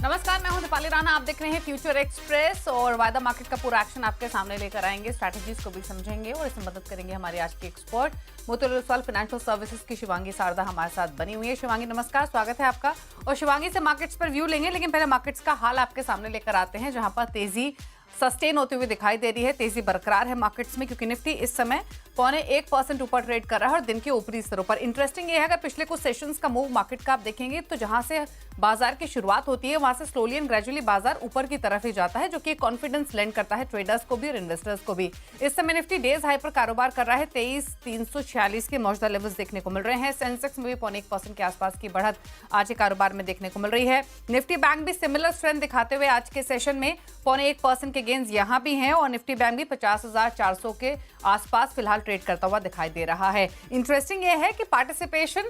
नमस्कार, मैं हूं दीपाली राणा। आप देख रहे हैं फ्यूचर एक्सप्रेस और वायदा मार्केट का पूरा एक्शन आपके सामने लेकर आएंगे। स्ट्रैटेजीज को भी समझेंगे और इसमें मदद करेंगे हमारे आज के expert Motilal Oswal financial services की शिवांगी शारदा हमारे साथ बनी हुई है। शिवांगी नमस्कार, स्वागत है आपका। और शिवांगी से मार्केट्स पर व्यू लेंगे, लेकिन पहले मार्केट्स का हाल आपके सामने लेकर आते हैं, जहां पर तेजी सस्टेन होते हुए दिखाई दे रही है। तेजी बरकरार है मार्केट्स में, क्योंकि निफ्टी इस समय 0.25% ऊपर ट्रेड कर रहा है और दिन के ऊपरी स्तरों पर। इंटरेस्टिंग ये है, अगर पिछले कुछ सेशंस का मूव मार्केट का आप देखेंगे तो जहां से बाजार की शुरुआत होती है वहां से स्लोली एंड ग्रेजुअली बाजार ऊपर की तरफ ही जाता है, जो कि कॉन्फिडेंस लेंड करता है ट्रेडर्स को भी और इन्वेस्टर्स को भी। इस समय निफ्टी डेज हाई पर कारोबार कर रहा है। 23,346 के मौजूदा लेवल्स देखने को मिल रहे हैं। सेंसेक्स में भी 0.1% के आसपास की बढ़त आज के कारोबार में देखने को मिल रही है। निफ्टी बैंक भी सिमिलर स्ट्रेंथ दिखाते हुए आज के सेशन में 0.1% के गेंस यहां भी हैं और निफ्टी बैंक भी 50,400 के आसपास फिलहाल ट्रेड करता हुआ दिखाई दे रहा है। इंटरेस्टिंग ये है कि participation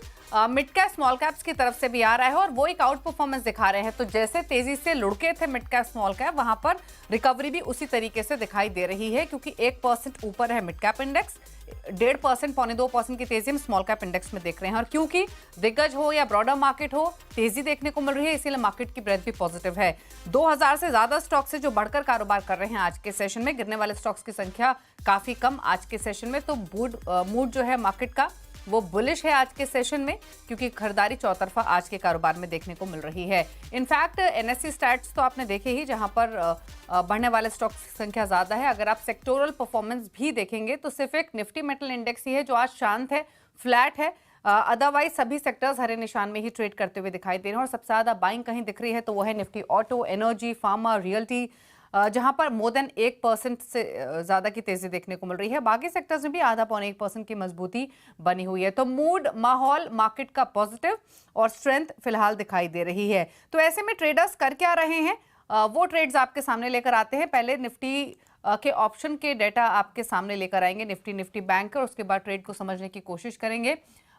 mid cap small caps की तरफ से भी आ रहा है और वो एक आउट परफॉर्मेंस दिखा रहे हैं। तो जैसे तेजी से लुढ़के थे मिड कैप स्मॉल कैप, वहां पर रिकवरी भी उसी तरीके से दिखाई दे रही है, क्योंकि 1% ऊपर है मिड कैप इंडेक्स, 1.5% 0.2% की तेजी हम स्मॉल कैप इंडेक्स में देख रहे हैं। और क्योंकि दिग्गज हो या ब्रॉडर मार्केट हो, तेजी देखने को मिल रही है, इसीलिए मार्केट की ब्रेथ भी पॉजिटिव है। 2000 से ज्यादा स्टॉक्स से जो बढ़कर कारोबार कर रहे हैं आज के सेशन में, गिरने वाले स्टॉक्स की संख्या काफी कम आज के सेशन में। तो मूड जो है मार्केट का वो बुलिश है आज के सेशन में, क्योंकि खरीदारी चौतरफा आज के कारोबार में देखने को मिल रही है। इनफैक्ट एनएससी स्टैट्स तो आपने देखे ही, जहां पर बढ़ने वाले स्टॉक्स की संख्या ज्यादा है। अगर आप सेक्टोरल परफॉर्मेंस भी देखेंगे तो सिर्फ एक निफ्टी मेटल इंडेक्स ही है जो आज शांत है, फ्लैट है। अदरवाइज सभी सेक्टर्स हरे निशान में ही ट्रेड करते हुए दिखाई दे रहे हैं और सबसे ज्यादा बाइंग कहीं दिख रही है तो वो है Nifty auto, energy, pharma, realty, जहां पर मोर देन 1% से ज्यादा की तेजी देखने को मिल रही है। बाकी सेक्टर्स में भी 0.5% की मजबूती बनी हुई है। तो मूड माहौल मार्केट का पॉजिटिव और स्ट्रेंथ फिलहाल दिखाई दे रही है। तो ऐसे में ट्रेडर्स कर क्या रहे हैं, वो ट्रेड्स आपके सामने लेकर आते हैं। पहले निफ्टी के ऑप्शन के डेटा आपके सामने लेकर आएंगे, निफ्टी बैंक, और उसके बाद ट्रेड को समझने की कोशिश करेंगे,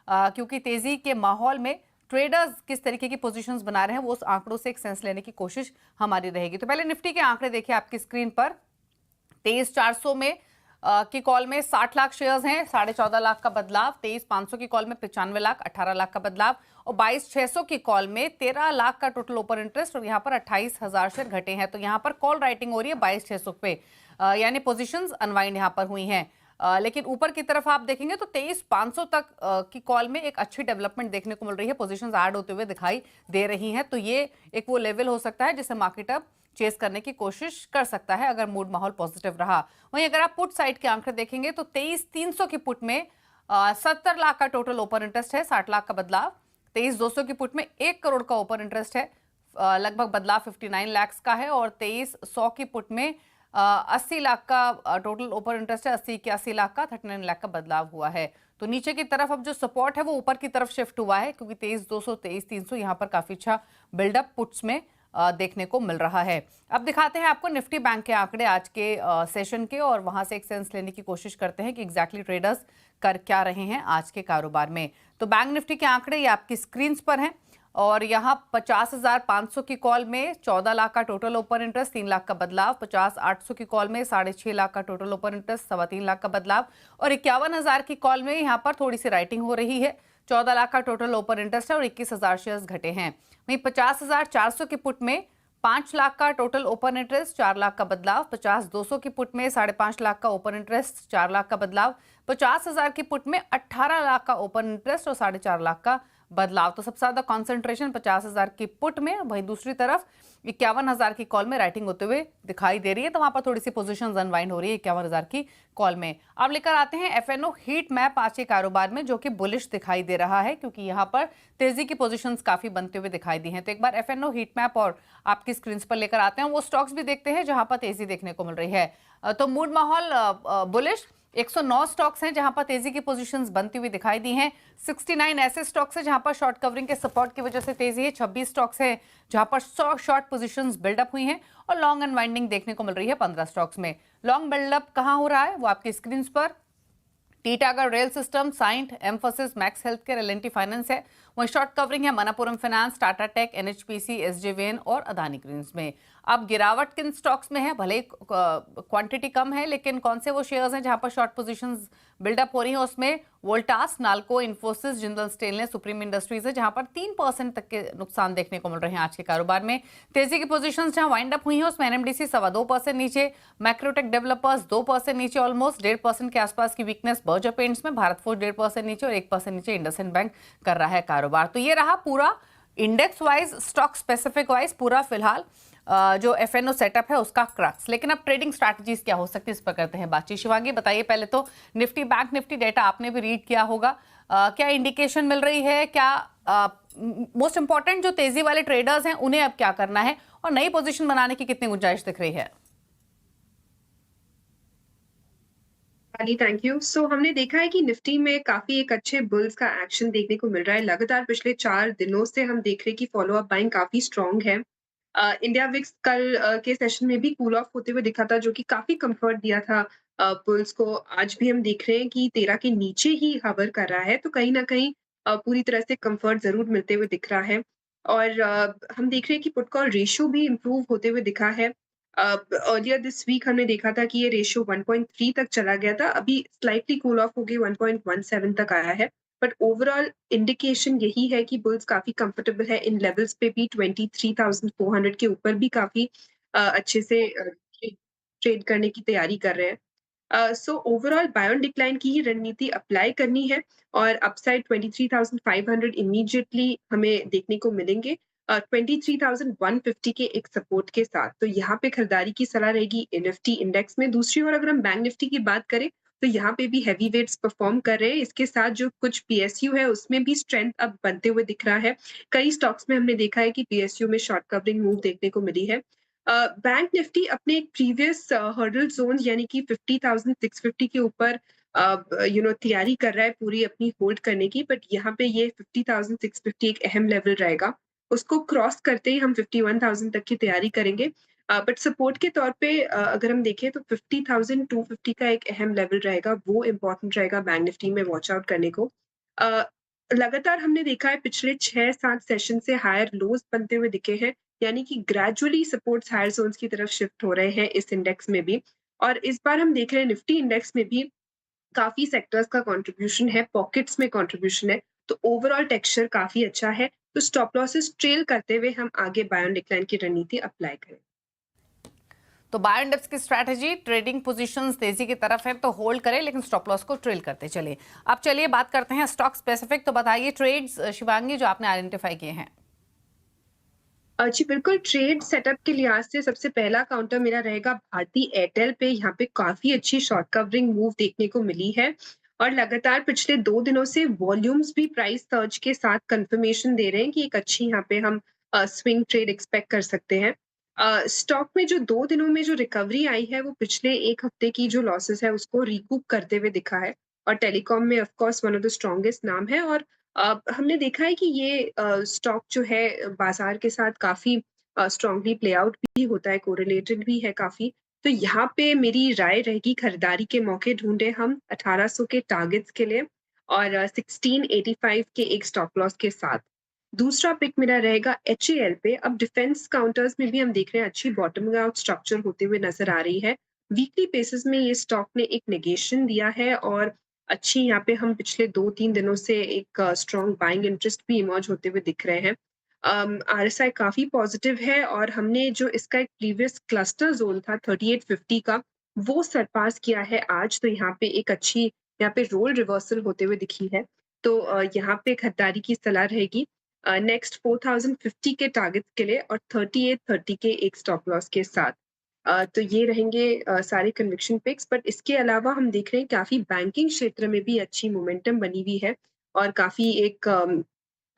क्योंकि तेजी के माहौल में ट्रेडर्स किस तरीके की पोजीशंस बना रहे हैं वो उस आंकड़ों से एक सेंस लेने की कोशिश हमारी रहेगी। तो पहले निफ्टी के आंकड़े देखिए आपकी स्क्रीन पर। 23,400 में की कॉल में 60 लाख शेयर्स हैं, 14.5 लाख का बदलाव। 23,500 की कॉल में 95 लाख, 18 लाख का बदलाव। और 22,600 की कॉल में 13 लाख का टोटल ओपन इंटरेस्ट और यहाँ पर 28,000 शेयर घटे हैं। तो यहाँ पर कॉल राइटिंग हो रही है 22,600 पे, यानी पोजिशन अनवाइंड यहाँ पर हुई हैं। लेकिन ऊपर की तरफ आप देखेंगे तो 23,500 तक की कॉल में एक अच्छी डेवलपमेंट देखने को मिल रही है, पोजीशंस ऐड होते हुए दिखाई दे रही हैं। तो ये एक वो लेवल हो सकता है जिसे मार्केट अब चेस करने की कोशिश कर सकता है अगर मूड माहौल पॉजिटिव रहा। वहीं अगर आप पुट साइड के आंकड़े देखेंगे तो 23,300 की पुट में 70 लाख का टोटल ओपन इंटरेस्ट है, 60 लाख का बदलाव। 23,200 की पुट में 1 करोड़ का ओपन इंटरेस्ट है, लगभग बदलाव 59 लाख का है। और 23,100 की पुट में 80 लाख का टोटल ओपन इंटरेस्ट है, 80 लाख का 39 लाख का बदलाव हुआ है। तो नीचे की तरफ अब जो सपोर्ट है वो ऊपर की तरफ शिफ्ट हुआ है, क्योंकि 23,200, 23,300 यहाँ पर काफी अच्छा बिल्डअप पुट्स में देखने को मिल रहा है। अब दिखाते हैं आपको निफ्टी बैंक के आंकड़े आज के सेशन के, और वहां से एक सेंस लेने की कोशिश करते हैं कि एग्जैक्टली ट्रेडर्स कर क्या रहे हैं आज के कारोबार में। तो बैंक निफ्टी के आंकड़े ये आपकी स्क्रीन पर हैं और यहाँ 50,500 की कॉल में 14 लाख का टोटल ओपन इंटरेस्ट, 3 लाख का बदलाव। 50,800 की कॉल में 6.5 लाख का टोटल ओपन इंटरेस्ट, 3.25 लाख का बदलाव। और 51,000 की कॉल में यहाँ पर थोड़ी सी राइटिंग हो रही है, 14 लाख का टोटल ओपन इंटरेस्ट है और 21,000 शेयर्स घटे हैं। वहीं 50,400 की पुट में 5 लाख का टोटल ओपन इंटरेस्ट, 4 लाख का बदलाव। 50,200 की पुट में 5.5 लाख का ओपन इंटरेस्ट, 4 लाख का बदलाव। 50,000 की पुट में 18 लाख का ओपन इंटरेस्ट और 4.5 लाख का बदलाव। तो सबसे ज्यादा कंसंट्रेशन 50,000 की पुट में, वहीं दूसरी तरफ 51,000 की कॉल में राइटिंग होते हुए दिखाई दे रही है। तो वहां पर थोड़ी सी पोजीशंस अनवाइंड हो रही है 51,000 की कॉल में। अब लेकर आते हैं एफएनओ हीट मैप आज के कारोबार में, जो कि बुलिश दिखाई दे रहा है, क्योंकि यहाँ पर तेजी की पोजीशंस काफी बनते हुए दिखाई दी हैं। तो एक बार एफएनओ हीट मैप और आपकी स्क्रीन पर लेकर आते हैं, वो स्टॉक्स भी देखते हैं जहां पर तेजी देखने को मिल रही है। तो मूड माहौल बुलिश। 109 स्टॉक्स हैं जहां पर तेजी की पोजीशंस बनती हुई दिखाई दी हैं। 69 ऐसे स्टॉक्स हैं जहां पर शॉर्ट कवरिंग के सपोर्ट की वजह से तेजी है। 26 स्टॉक्स हैं जहां पर शॉर्ट पोजीशंस बिल्डअप हुई हैं और लॉन्ग अनवाइंडिंग देखने को मिल रही है 15 स्टॉक्स में। लॉन्ग बिल्डअप कहां हो रहा है वो आपकी स्क्रीन पर Titagarh rail system, Cyient, Mphasis, Max health care, एल&टी फाइनेंस है। वहीं शॉर्ट कवरिंग है Manappuram finance, Tata tech, NHPC, SJVN और अदानी ग्रीन्स में। अब गिरावट किन स्टॉक्स में है? भले क्वांटिटी कम है, लेकिन कौन से वो शेयर्स हैं जहां पर शॉर्ट पोजीशंस बिल्डअप हो रही हैं? उसमें Voltas, NALCO, Infosys, Jindal stainless, supreme industries है, जहां पर 3% तक के नुकसान देखने को मिल रहे हैं आज के कारोबार में। तेजी की पोजीशंस जहां वाइंड अप हुई हैं उसमें एनएमडीसी 2.25% नीचे, मैक्रोटेक डेवलपर्स 2% नीचे, ऑलमोस्ट 1.5% के आसपास की वीकनेस बर्जर पेंट्स में, भारत फोर्ज 1.5% नीचे और 1% नीचे इंडसइंड बैंक कर रहा है कारोबार। तो ये रहा पूरा index wise, stock specific wise पूरा फिलहाल जो एफएनओ सेटअप है उसका क्रक्स। लेकिन अब ट्रेडिंग स्ट्रैटेजीज क्या हो सकती है, इस पर करते हैं बातचीत। शिवांगी बताइए, पहले तो निफ्टी बैंक निफ्टी डेटा आपने भी रीड किया होगा, क्या इंडिकेशन मिल रही है? क्या मोस्ट इंपॉर्टेंट जो तेजी वाले ट्रेडर्स हैं उन्हें अब क्या करना है और नई पोजीशन बनाने की कितनी गुंजाइश दिख रही है? Thank you. सो हमने देखा है कि निफ्टी में काफी एक अच्छे बुल्स का एक्शन देखने को मिल रहा है। लगातार पिछले 4 दिनों से हम देख रहे हैं कि फॉलो अप बाइंग काफी स्ट्रांग है। इंडिया विक्स कल के सेशन में भी कूल ऑफ होते हुए दिखा था, जो कि काफी कंफर्ट दिया था बुल्स को। आज भी हम देख रहे हैं कि 13 के नीचे ही हवर कर रहा है, तो कहीं ना कहीं पूरी तरह से कंफर्ट जरूर मिलते हुए दिख रहा है। और हम देख रहे हैं कि पुट कॉल रेशियो भी इम्प्रूव होते हुए दिखा है। अर्लियर दिस वीक हमने देखा था कि ये रेशियो 1.3 तक चला गया था, अभी स्लाइटली कूल ऑफ होके 1.17 तक आया है। बट ओवरऑल इंडिकेशन यही है कि बुल्स काफी कंफर्टेबल है इन लेवल्स पे भी। 23,400 के ऊपर भी काफी अच्छे से ट्रेड करने की तैयारी कर रहे हैं। So overall buy on decline की ही रणनीति अप्लाई करनी है और अपसाइड 23,500 इमीडिएटली हमें देखने को मिलेंगे 23,150 के एक सपोर्ट के साथ। तो यहाँ पे खरीदारी की सलाह रहेगी निफ्टी इंडेक्स में। दूसरी ओर अगर हम बैंक निफ्टी की बात करें तो यहाँ पे भी हैवी वेट्स परफॉर्म कर रहे हैं। इसके साथ जो कुछ पीएसयू है उसमें भी स्ट्रेंथ अब बनते हुए दिख रहा है। कई स्टॉक्स में हमने देखा है कि पीएसयू में शॉर्ट कवरिंग मूव देखने को मिली है। बैंक निफ्टी अपने एक प्रीवियस हर्डल जोन यानी कि 50,650 के ऊपर तैयारी कर रहा है पूरी अपनी होल्ड करने की। बट यहाँ पे ये 50,650 एक अहम लेवल रहेगा। उसको क्रॉस करते ही हम 51,000 तक की तैयारी करेंगे। बट सपोर्ट के तौर पे अगर हम देखें तो 50,250 का एक अहम लेवल रहेगा, वो इम्पोर्टेंट रहेगा बैंक निफ्टी में वॉच आउट करने को। अ, लगातार हमने देखा है पिछले 6-7 सेशन से हायर लोज बनते हुए दिखे हैं, यानी कि ग्रेजुअली सपोर्ट्स हायर जोन्स की तरफ शिफ्ट हो रहे हैं इस इंडेक्स में भी। और इस बार हम देख रहे हैं निफ्टी इंडेक्स में भी काफ़ी सेक्टर्स का कंट्रीब्यूशन है, पॉकेट्स में कंट्रीब्यूशन है, तो ओवरऑल टेक्सचर काफ़ी अच्छा है। तो स्टॉप लॉसेस ट्रेल करते हुए हम आगे बाय ऑन डिक्लाइन की रणनीति अप्लाई करें। तो बाय एंड डिप्स की स्ट्रैटेजी, ट्रेडिंग पोजीशंस तेजी की तरफ है तो होल्ड करें, लेकिन स्टॉप लॉस को ट्रेल करते चलिए। अब चलिए बात करते हैं स्टॉक स्पेसिफिक। तो बताइए ट्रेड्स शिवांगी जो आपने आइडेंटिफाई किए हैं। जी बिल्कुल, ट्रेड सेटअप के लिहाज से सबसे पहला काउंटर मेरा रहेगा भारती एयरटेल पे। यहाँ पे काफ़ी अच्छी शॉर्ट कवरिंग मूव देखने को मिली है और लगातार पिछले 2 दिनों से वॉल्यूम्स भी प्राइस सर्ज के साथ कन्फर्मेशन दे रहे हैं कि एक अच्छी यहाँ पे हम स्विंग ट्रेड एक्सपेक्ट कर सकते हैं। स्टॉक में जो 2 दिनों में जो रिकवरी आई है वो पिछले 1 हफ्ते की जो लॉसेस है उसको रिकूप करते हुए दिखा है। और टेलीकॉम में of course one of the strongest नाम है। और हमने देखा है कि ये स्टॉक जो है बाजार के साथ काफ़ी स्ट्रांगली प्ले आउट भी होता है, कोरिलेटेड भी है काफ़ी। तो यहाँ पे मेरी राय रहेगी खरीदारी के मौके ढूँढे हम 1800 के टारगेट्स के लिए और 1685 के एक स्टॉप लॉस के साथ। दूसरा पिक मेरा रहेगा एचएएल पे। अब डिफेंस काउंटर्स में भी हम देख रहे हैं अच्छी बॉटमिंग आउट स्ट्रक्चर होते हुए नज़र आ रही है। वीकली बेसिस में ये स्टॉक ने एक नेगेशन दिया है और अच्छी यहाँ पे हम पिछले 2-3 दिनों से एक स्ट्रॉन्ग बाइंग इंटरेस्ट भी इमर्ज होते हुए दिख रहे हैं। आरएसआई काफ़ी पॉजिटिव है और हमने जो इसका एक प्रीवियस क्लस्टर ज़ोन था 3850 का, वो सरपास किया है आज। तो यहाँ पे एक अच्छी यहाँ पे रोल रिवर्सल होते हुए दिखी है। तो यहाँ पे खरीदारी की सलाह रहेगी नेक्स्ट 4050 के टारगेट्स के लिए और 3830 के एक स्टॉप लॉस के साथ। तो ये रहेंगे सारे कन्विक्शन पिक्स। बट इसके अलावा हम देख रहे हैं काफ़ी बैंकिंग क्षेत्र में भी अच्छी मोमेंटम बनी हुई है और काफ़ी एक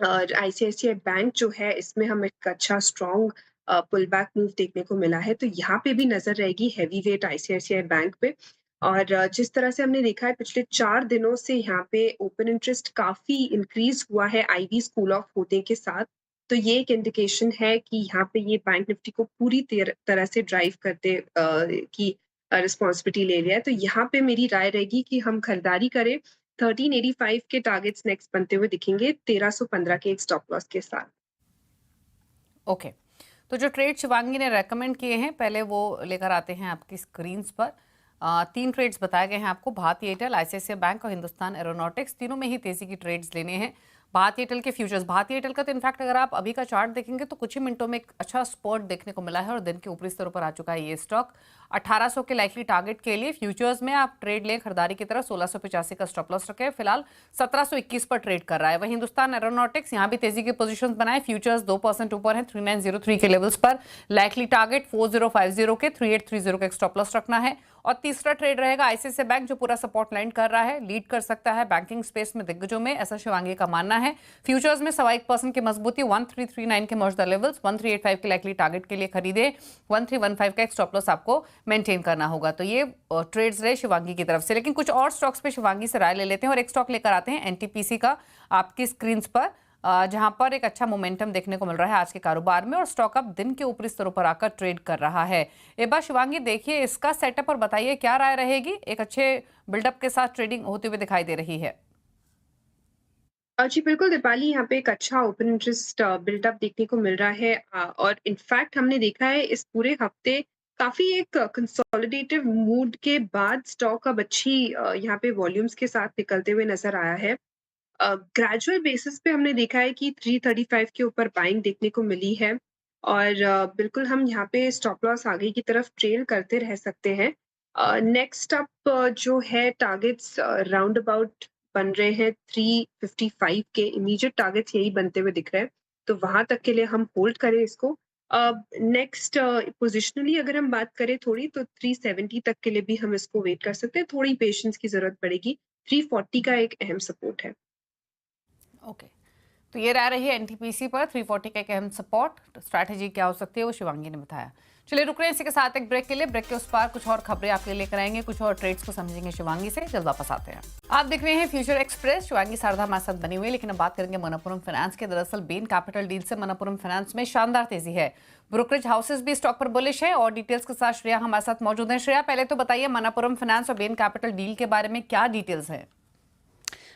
आईसीआईसीआई बैंक जो है इसमें हमें एक अच्छा स्ट्रॉन्ग पुल बैक मूव देखने को मिला है। तो यहाँ पे भी नज़र रहेगी हेवी वेट आईसीआईसीआई बैंक पे। और जिस तरह से हमने देखा है पिछले 4 दिनों से यहाँ पे ओपन इंटरेस्ट काफ़ी इंक्रीज़ हुआ है आईबी स्कूल ऑफ होने के साथ। तो ये एक इंडिकेशन है कि यहाँ पे ये बैंक निफ्टी को पूरी तरह से ड्राइव करते की रिस्पॉन्सिबिलिटी ले लिया है। तो यहाँ पे मेरी राय रहेगी कि हम खरीदारी करें 1385 के टारगेट्स नेक्स्ट बनते हुए दिखेंगे 1315 के एक स्टॉप लॉस के साथ। ओके, तो जो ट्रेड शिवांगी ने रेकमेंड किए हैं पहले वो लेकर आते हैं आपकी स्क्रीन्स पर। 3 ट्रेड्स बताए गए हैं आपको, भारती एयरटेल, आईसीआईसीआई बैंक और हिंदुस्तान एरोनॉटिक्स, तीनों में ही तेजी की ट्रेड्स लेने हैं। भारती एयरटेल के फ्यूचर्स, भारती एयरटेल का तो इनफैक्ट अगर आप अभी का चार्ट देखेंगे तो कुछ ही मिनटों में एक अच्छा स्पॉट देखने को मिला है और दिन के ऊपरी स्तरों पर आ चुका है ये स्टॉक। 1800 के लाइकली टारगेट के लिए फ्यूचर्स में आप ट्रेड लें खरीदारी की तरफ, 1685 का स्टॉप लॉस रखें, फिलहाल 1721 पर ट्रेड कर रहा है। वहीं हिंदुस्तान एरोनॉटिक्स यहाँ भी तेजी के पोजीशंस बनाए, फ्यूचर्स 2% ऊपर है 3903 के लेवल्स पर, लाइकली टारगेट 4050 के, 3830 का एक स्टॉप लॉस रखना है। और तीसरा ट्रेड रहेगा आईसीआईसीआई बैंक जो पूरा सपोर्ट लाइन कर रहा है, लीड कर सकता है बैंकिंग स्पेस में दिग्गजों में, ऐसा शिवांगी का मानना है। फ्यूचर्स में 1.25% की मजबूती, 1339 के मौजूदा लेवल्स, 1385 के लाइकली टारगेट के लिए खरीदे, 1315 का एक स्टॉप लॉस आपको मेंटेन करना होगा। तो ये ट्रेड्स रहे शिवांगी की तरफ से। लेकिन कुछ और स्टॉक्स पे शिवांगी से राय ले लेते हैं और एक स्टॉक लेकर आते हैं एनटीपीसी का आपकी स्क्रीन पर, जहां पर एक अच्छा मोमेंटम देखने को मिल रहा है आज के कारोबार में और स्टॉक अब दिन के ऊपरी स्तरों पर आकर ट्रेड कर रहा है। एक बार शिवांगी देखिए इसका सेटअप और बताइए क्या राय रहेगी। एक अच्छे बिल्डअप के साथ ट्रेडिंग होते हुए दिखाई दे रही है। जी बिल्कुल दीपाली, यहाँ पे एक अच्छा ओपन इंटरेस्ट बिल्डअप देखने को मिल रहा है, और इनफैक्ट हमने देखा है इस पूरे हफ्ते काफी एक कंसोलिडेटिव मूड के बाद स्टॉक अब अच्छी यहाँ पे वॉल्यूम्स के साथ निकलते हुए नजर आया है। ग्रेजुअल बेसिस पे हमने देखा है कि 335 के ऊपर बाइंग देखने को मिली है और बिल्कुल हम यहाँ पे स्टॉप लॉस आगे की तरफ ट्रेल करते रह सकते हैं। नेक्स्ट अप जो है टारगेट्स राउंड अबाउट बन रहे हैं 355 के, इमीडिएट टारगेट्स यही बनते हुए दिख रहे हैं, तो वहां तक के लिए हम होल्ड करें इसको। नेक्स्ट पोजिशनली अगर हम बात करें थोड़ी, तो 370 तक के लिए भी हम इसको वेट कर सकते हैं, थोड़ी पेशेंस की जरूरत पड़ेगी। 340 का एक अहम सपोर्ट है। ओके, तो ये रह रही है एनटीपीसी पर 340 का एक अहम सपोर्ट। स्ट्रैटेजी क्या हो सकती है वो शिवांगी ने बताया। चलिए रुक रहे हैं इसी के साथ एक ब्रेक के लिए। ब्रेक के उस पार कुछ और खबरें आपके लिए लेकर आएंगे, कुछ और ट्रेड्स को समझेंगे शिवांगी से। जल्द वापस आते हैं। आप देख रहे हैं फ्यूचर एक्सप्रेस, शिवांगी सारदा हमारे साथ बनी हुई है। लेकिन अब बात करेंगे मनप्पुरम फाइनेंस के। दरअसल बेन कैपिटल डील से मनप्पुरम फाइनेंस में शानदार तेजी है, ब्रोकरेज हाउसेस भी स्टॉक पर बुलिश है। और डिटेल्स के साथ श्रेया हमारे साथ मौजूद है। श्रेया, पहले तो बताइए मनप्पुरम फाइनेंस और बेन कैपिटल डील के बारे में क्या डिटेल्स है।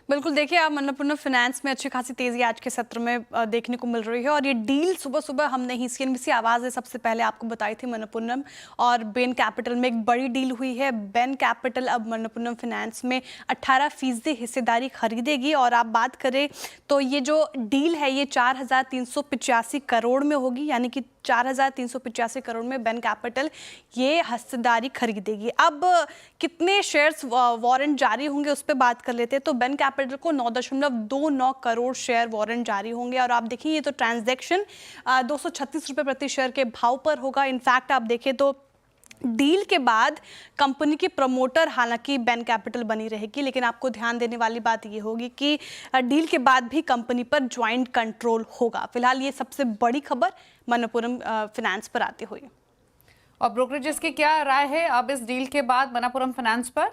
बिल्कुल, देखिए आप मनप्पुरम फाइनेंस में अच्छी खासी तेजी आज के सत्र में देखने को मिल रही है और ये डील सुबह सुबह हमने ही सीएनबीसी आवाज़ है सबसे पहले आपको बताई थी। मनप्पुरम और बेन कैपिटल में एक बड़ी डील हुई है। बेन कैपिटल अब मनप्पुरम फाइनेंस में 18% हिस्सेदारी खरीदेगी और आप बात करें तो ये जो डील है ये 4,385 करोड़ में होगी, यानी कि 4,385 करोड़ में बेन कैपिटल ये हिस्सेदारी खरीदेगी। अब कितने शेयर्स वारंट जारी होंगे उस पर बात कर लेते हैं। तो बेन कैपिटल को 9.29 करोड़ शेयर वारंट जारी होंगे और आप देखिए ये तो ट्रांजैक्शन 236 रुपये प्रति शेयर के भाव पर होगा। इनफैक्ट आप देखें तो डील के बाद कंपनी के प्रमोटर हालांकि बेन कैपिटल बनी रहेगी, लेकिन आपको ध्यान देने वाली बात ये होगी कि डील के बाद भी कंपनी पर ज्वाइंट कंट्रोल होगा। फिलहाल ये सबसे बड़ी खबर मनप्पुरम फाइनेंस पर आती हुई। और ब्रोकरेजेस की क्या राय है अब इस डील के बाद मनप्पुरम फाइनेंस पर?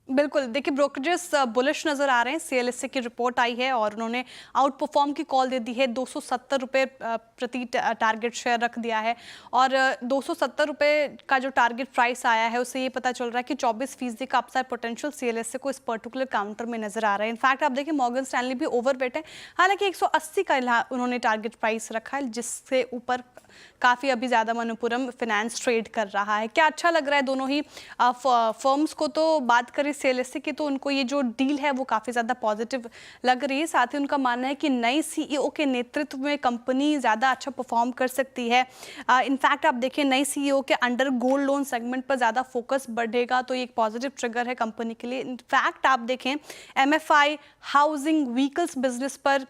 बिल्कुल, देखिए ब्रोकरेजेस बुलिश नजर आ रहे हैं। सीएलएसए की रिपोर्ट आई है और उन्होंने आउट परफॉर्म की कॉल दे दी है। 270 रुपये प्रति टारगेट शेयर रख दिया है और 270 रुपये का जो टारगेट प्राइस आया है उससे ये पता चल रहा है कि 24% का अपसाइड पोटेंशियल सीएलएसए को इस पर्टिकुलर काउंटर में नजर आ रहा है। इनफैक्ट आप देखिए मॉर्गन स्टैनली भी ओवरवेट है, हालांकि 180 का उन्होंने टारगेट प्राइस रखा है, जिससे ऊपर काफ़ी अभी ज़्यादा मनप्पुरम फाइनेंस ट्रेड कर रहा है। क्या अच्छा लग रहा है दोनों ही फर्म्स को। तो बात करें सीएलएसए की तो उनको ये जो डील है वो काफ़ी ज़्यादा पॉजिटिव लग रही है। साथ ही उनका मानना है कि नई सीईओ के नेतृत्व में कंपनी ज़्यादा अच्छा परफॉर्म कर सकती है। इनफैक्ट आप देखें नई सीईओ के अंडर गोल्ड लोन सेगमेंट पर ज़्यादा फोकस बढ़ेगा, तो ये एक पॉजिटिव ट्रिगर है कंपनी के लिए। इनफैक्ट आप देखें एमएफआई हाउसिंग व्हीकल्स बिजनेस पर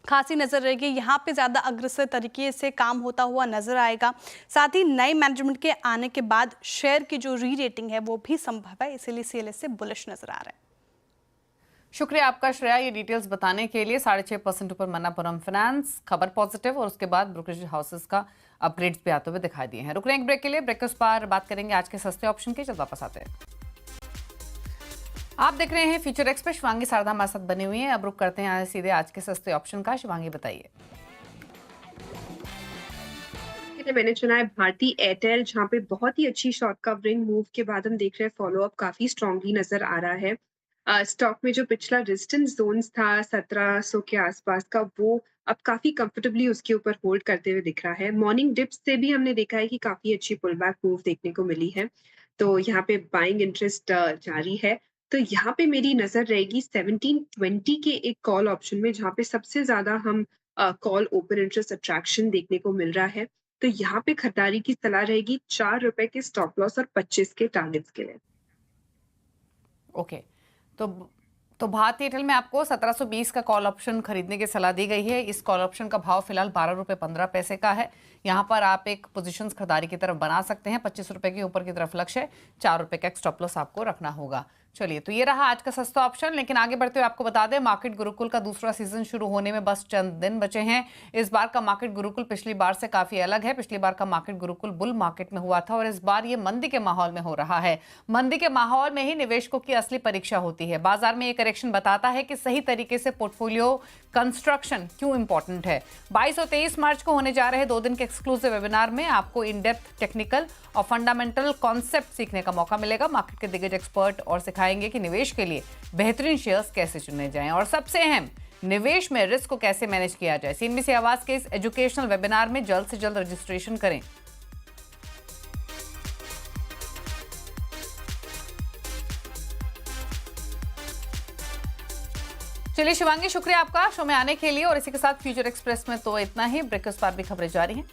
खासी नजर रहेगी, यहाँ पे ज़्यादा अग्रसर तरीके से काम होता हुआ नजर आएगा। साथ ही नए मैनेजमेंट के आने के बाद शेयर की जो री रेटिंग है वो भी संभव है, इसीलिए सीएलएसए बुलिश नजर आ रहा है। शुक्रिया आपका श्रेया ये डिटेल्स बताने के लिए। 6.5% ऊपर मनप्पुरम फाइनेंस, खबर पॉजिटिव और उसके बाद ब्रोकरेज हाउसेस का अपग्रेड्स भी आते हुए दिखाई दिए हैं। रुक रहे हैं एक ब्रेक के लिए। ब्रेक के उस पार बात करेंगे आज के सस्ते ऑप्शन की। जब वापस आते हैं आप देख रहे हैं फ्यूचर एक्सप्रेस, शिवांगी सारदा हमारे साथ बनी हुई है। अब रुक करते हैं सीधे आज के सस्ते ऑप्शन का। शिवांगी बताइए। मैंने चुना है भारती एयरटेल, जहाँ पे बहुत ही अच्छी शॉर्ट कवरिंग मूव के बाद हम देख रहे हैं फॉलो अप काफी स्ट्रांगली नजर आ रहा है। स्टॉक में जो पिछला रेजिस्टेंस जोन्स था 1700 के आसपास का, वो अब काफ़ी कंफर्टेबली उसके ऊपर होल्ड करते हुए दिख रहा है। मॉर्निंग डिप्स से भी हमने देखा है कि काफ़ी अच्छी पुल बैक मूव देखने को मिली है। तो यहाँ पे बाइंग इंटरेस्ट जारी है। तो यहाँ पे मेरी नज़र रहेगी 1720 के एक कॉल ऑप्शन में, जहाँ पे सबसे ज़्यादा हम कॉल ओपन इंटरेस्ट अट्रैक्शन देखने को मिल रहा है। तो यहाँ पे खरीदारी की सलाह रहेगी ₹4 के स्टॉप लॉस और 25 के टारगेट्स के लिए। ओके, तो भारतीय एयरटेल में आपको 1720 का कॉल ऑप्शन खरीदने की सलाह दी गई है। इस कॉल ऑप्शन का भाव फिलहाल ₹12.15 का है। यहाँ पर आप एक पोजीशंस खरीदारी की तरफ बना सकते हैं। ₹25 के ऊपर की तरफ लक्ष्य है। ₹4 का एक स्टॉप लॉस आपको रखना होगा। चलिए, तो ये रहा आज का सस्ता ऑप्शन। लेकिन आगे बढ़ते हुए आपको बता दें, मार्केट गुरुकुल का दूसरा सीजन शुरू होने में बस चंद दिन बचे हैं। इस बार का मार्केट गुरुकुल पिछली बार से काफी अलग है। पिछली बार का मार्केट गुरुकुल बुल मार्केट में हुआ था और इस बार ये मंदी के माहौल में हो रहा है। मंदी के माहौल में ही निवेशकों की असली परीक्षा होती है। बाजार में ये करेक्शन बताता है कि सही तरीके से पोर्टफोलियो कंस्ट्रक्शन क्यों इंपॉर्टेंट है। 22 और 23 मार्च को होने जा रहे 2 दिन के एक्सक्लूसिव वेबिनार में आपको इन डेप्थ टेक्निकल और फंडामेंटल कॉन्सेप्ट सीखने का मौका मिलेगा। मार्केट के दिग्गज एक्सपर्ट और सिखाएंगे कि निवेश के लिए बेहतरीन शेयर्स कैसे चुने जाएं और सबसे अहम, निवेश में रिस्क को कैसे मैनेज किया जाए। सीएनबीसी आवाज के इस एजुकेशनल वेबिनार में जल्द से जल्द रजिस्ट्रेशन करें। चलिए शिवांगी, शुक्रिया आपका शो में आने के लिए। और इसी के साथ फ्यूचर एक्सप्रेस में तो इतना ही। ब्रेकफास्ट पर भी खबरें जारी हैं।